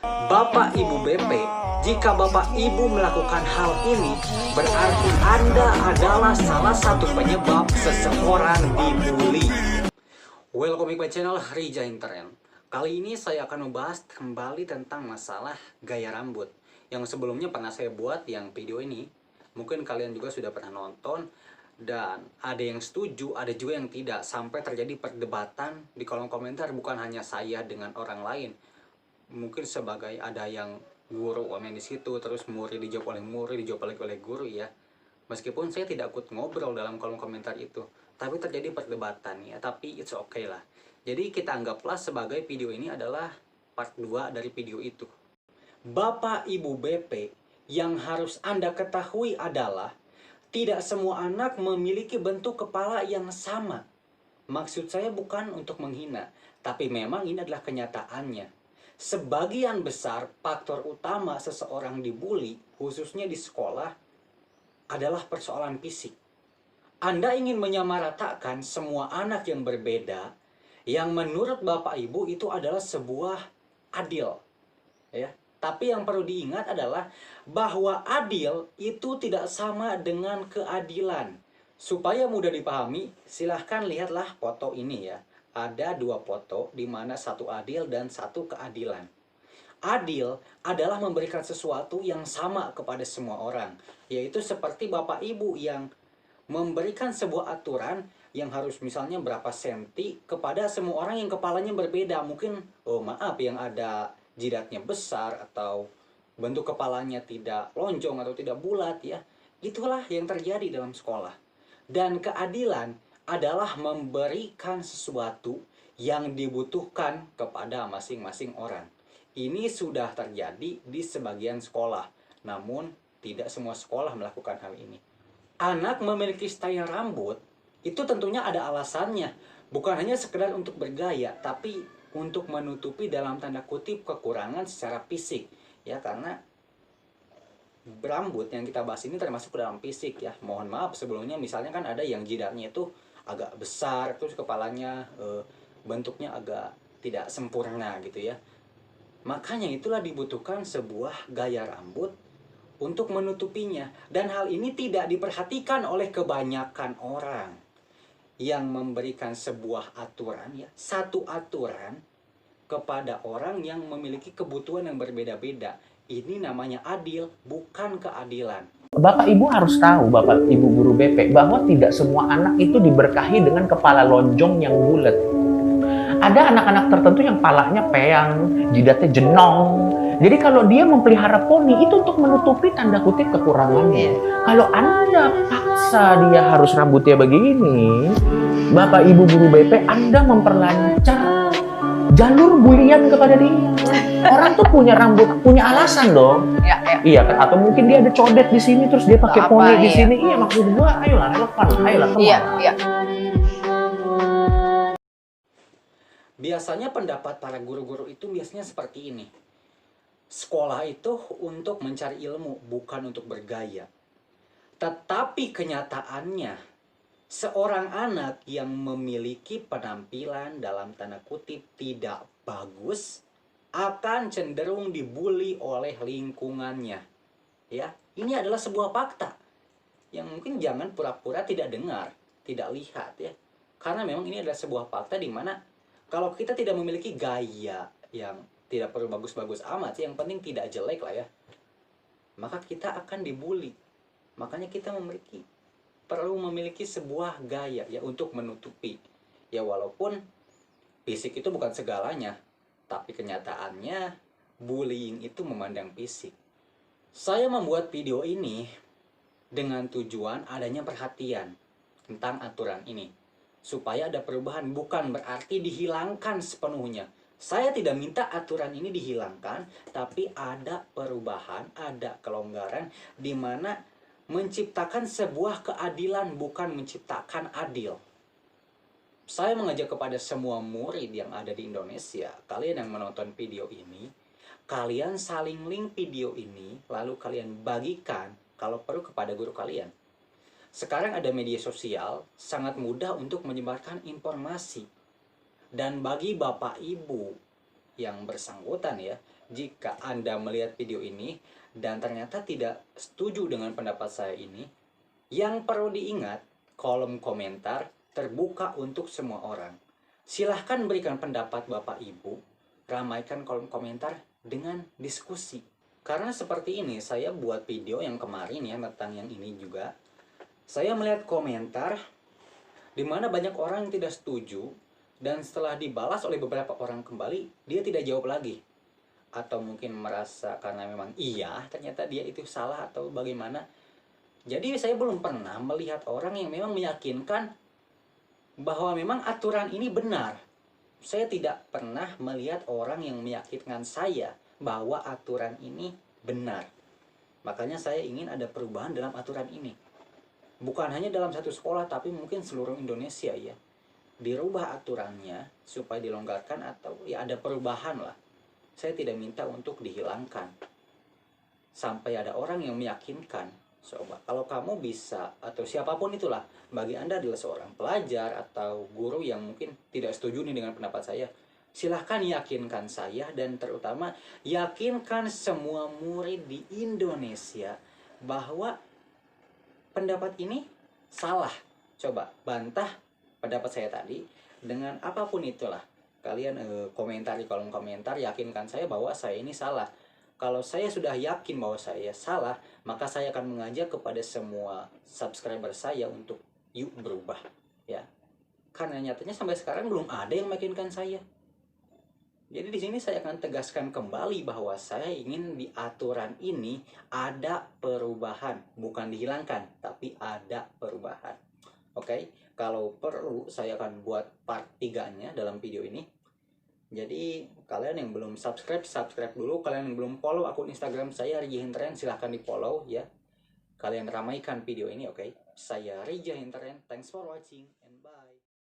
Bapak Ibu BP, jika Bapak Ibu melakukan hal ini, berarti Anda adalah salah satu penyebab seseorang dibully. Welcome back my channel Rija Intern. Kali ini saya akan membahas kembali tentang masalah gaya rambut yang sebelumnya pernah saya buat yang video ini. Mungkin kalian juga sudah pernah nonton dan ada yang setuju, ada juga yang tidak, sampai terjadi perdebatan di kolom komentar, bukan hanya saya dengan orang lain. Mungkin sebagai ada yang guru komen di situ, terus murid dijawab oleh murid, dijawab lagi oleh guru ya. Meskipun saya tidak ikut ngobrol dalam kolom komentar itu, tapi terjadi perdebatan ya, tapi it's okay lah. Jadi kita anggaplah sebagai video ini adalah part 2 dari video itu. Bapak Ibu BP, yang harus Anda ketahui adalah tidak semua anak memiliki bentuk kepala yang sama. Maksud saya bukan untuk menghina, tapi memang ini adalah kenyataannya. Sebagian besar faktor utama seseorang dibully, khususnya di sekolah, adalah persoalan fisik. Anda ingin menyamaratakan semua anak yang berbeda, yang menurut Bapak Ibu itu adalah sebuah adil. Ya. Tapi yang perlu diingat adalah bahwa adil itu tidak sama dengan keadilan. Supaya mudah dipahami, silahkan lihatlah foto ini ya. Ada dua foto di mana satu adil dan satu keadilan. Adil adalah memberikan sesuatu yang sama kepada semua orang, yaitu seperti Bapak Ibu yang memberikan sebuah aturan yang harus misalnya berapa senti kepada semua orang yang kepalanya berbeda. Mungkin, oh maaf, yang ada jidatnya besar atau bentuk kepalanya tidak lonjong atau tidak bulat ya. Itulah yang terjadi dalam sekolah. Dan keadilan adalah memberikan sesuatu yang dibutuhkan kepada masing-masing orang. Ini sudah terjadi di sebagian sekolah, namun tidak semua sekolah melakukan hal ini. Anak memiliki style rambut itu tentunya ada alasannya, bukan hanya sekedar untuk bergaya, tapi untuk menutupi dalam tanda kutip kekurangan secara fisik ya, karena rambut yang kita bahas ini termasuk ke dalam fisik ya. Mohon maaf sebelumnya, misalnya kan ada yang jidatnya itu agak besar, terus kepalanya bentuknya agak tidak sempurna gitu ya. Makanya itulah dibutuhkan sebuah gaya rambut untuk menutupinya. Dan hal ini tidak diperhatikan oleh kebanyakan orang yang memberikan sebuah aturan ya, satu aturan kepada orang yang memiliki kebutuhan yang berbeda-beda. Ini namanya adil, bukan keadilan. Bapak Ibu harus tahu, Bapak Ibu guru BP, bahwa tidak semua anak itu diberkahi dengan kepala lonjong yang bulat. Ada anak-anak tertentu yang palanya peyang, jidatnya jenong. Jadi kalau dia memelihara poni itu untuk menutupi tanda kutip kekurangannya. Kalau Anda paksa dia harus rambutnya begini, Bapak Ibu guru BP, Anda memperlancar jalur bulian kepada dia. Orang tuh punya rambut, punya alasan dong. Iya kan? Atau mungkin dia ada codet di sini terus dia pakai poni di sini. Iya, maksud gua, ayolah relevan, ayolah teman. Iya. Biasanya pendapat para guru-guru itu biasanya seperti ini. Sekolah itu untuk mencari ilmu, bukan untuk bergaya. Tetapi kenyataannya, seorang anak yang memiliki penampilan dalam tanda kutip tidak bagus akan cenderung dibully oleh lingkungannya. Ya, ini adalah sebuah fakta yang mungkin jangan pura-pura tidak dengar, tidak lihat ya. Karena memang ini adalah sebuah fakta di mana kalau kita tidak memiliki gaya yang tidak perlu bagus-bagus amat, yang penting tidak jelek lah ya, maka kita akan dibully. Makanya kita perlu memiliki sebuah gaya ya untuk menutupi. Ya walaupun fisik itu bukan segalanya, tapi kenyataannya bullying itu memandang fisik. Saya membuat video ini dengan tujuan adanya perhatian tentang aturan ini, supaya ada perubahan, bukan berarti dihilangkan sepenuhnya. Saya tidak minta aturan ini dihilangkan, tapi ada perubahan, ada kelonggaran di mana menciptakan sebuah keadilan, bukan menciptakan adil. Saya mengajak kepada semua murid yang ada di Indonesia, kalian yang menonton video ini, kalian saling link video ini, lalu kalian bagikan kalau perlu kepada guru kalian. Sekarang ada media sosial, sangat mudah untuk menyebarkan informasi. Dan bagi Bapak Ibu yang bersangkutan ya, jika Anda melihat video ini dan ternyata tidak setuju dengan pendapat saya ini, yang perlu diingat, kolom komentar terbuka untuk semua orang. Silahkan berikan pendapat Bapak Ibu, ramaikan kolom komentar dengan diskusi. Karena seperti ini, saya buat video yang kemarin ya, tentang yang ini juga. Saya melihat komentar di mana banyak orang yang tidak setuju, dan setelah dibalas oleh beberapa orang kembali, dia tidak jawab lagi. Atau mungkin merasa karena memang iya, ternyata dia itu salah atau bagaimana. Jadi saya belum pernah melihat orang yang memang meyakinkan bahwa memang aturan ini benar. Saya tidak pernah melihat orang yang meyakinkan saya bahwa aturan ini benar. Makanya saya ingin ada perubahan dalam aturan ini. Bukan hanya dalam satu sekolah, tapi mungkin seluruh Indonesia ya. Dirubah aturannya supaya dilonggarkan atau ya ada perubahan lah. Saya tidak minta untuk dihilangkan. Sampai ada orang yang meyakinkan, coba kalau kamu bisa, atau siapapun itulah, bagi Anda adalah seorang pelajar atau guru yang mungkin tidak setuju nih dengan pendapat saya, silahkan yakinkan saya, dan terutama yakinkan semua murid di Indonesia bahwa pendapat ini salah. Coba bantah pendapat saya tadi dengan apapun itulah. Kalian komentar di kolom komentar, yakinkan saya bahwa saya ini salah. Kalau saya sudah yakin bahwa saya salah, maka saya akan mengajak kepada semua subscriber saya untuk yuk berubah ya. Karena nyatanya sampai sekarang belum ada yang meyakinkan saya. Jadi di sini saya akan tegaskan kembali bahwa saya ingin di aturan ini ada perubahan, bukan dihilangkan, tapi ada perubahan. Oke, kalau perlu saya akan buat part 3-nya dalam video ini. Jadi kalian yang belum subscribe, subscribe dulu. Kalian yang belum follow akun Instagram saya Rija Hinteren, silahkan di follow ya. Kalian ramaikan video ini, oke? Saya Rija Hinteren, thanks for watching and bye.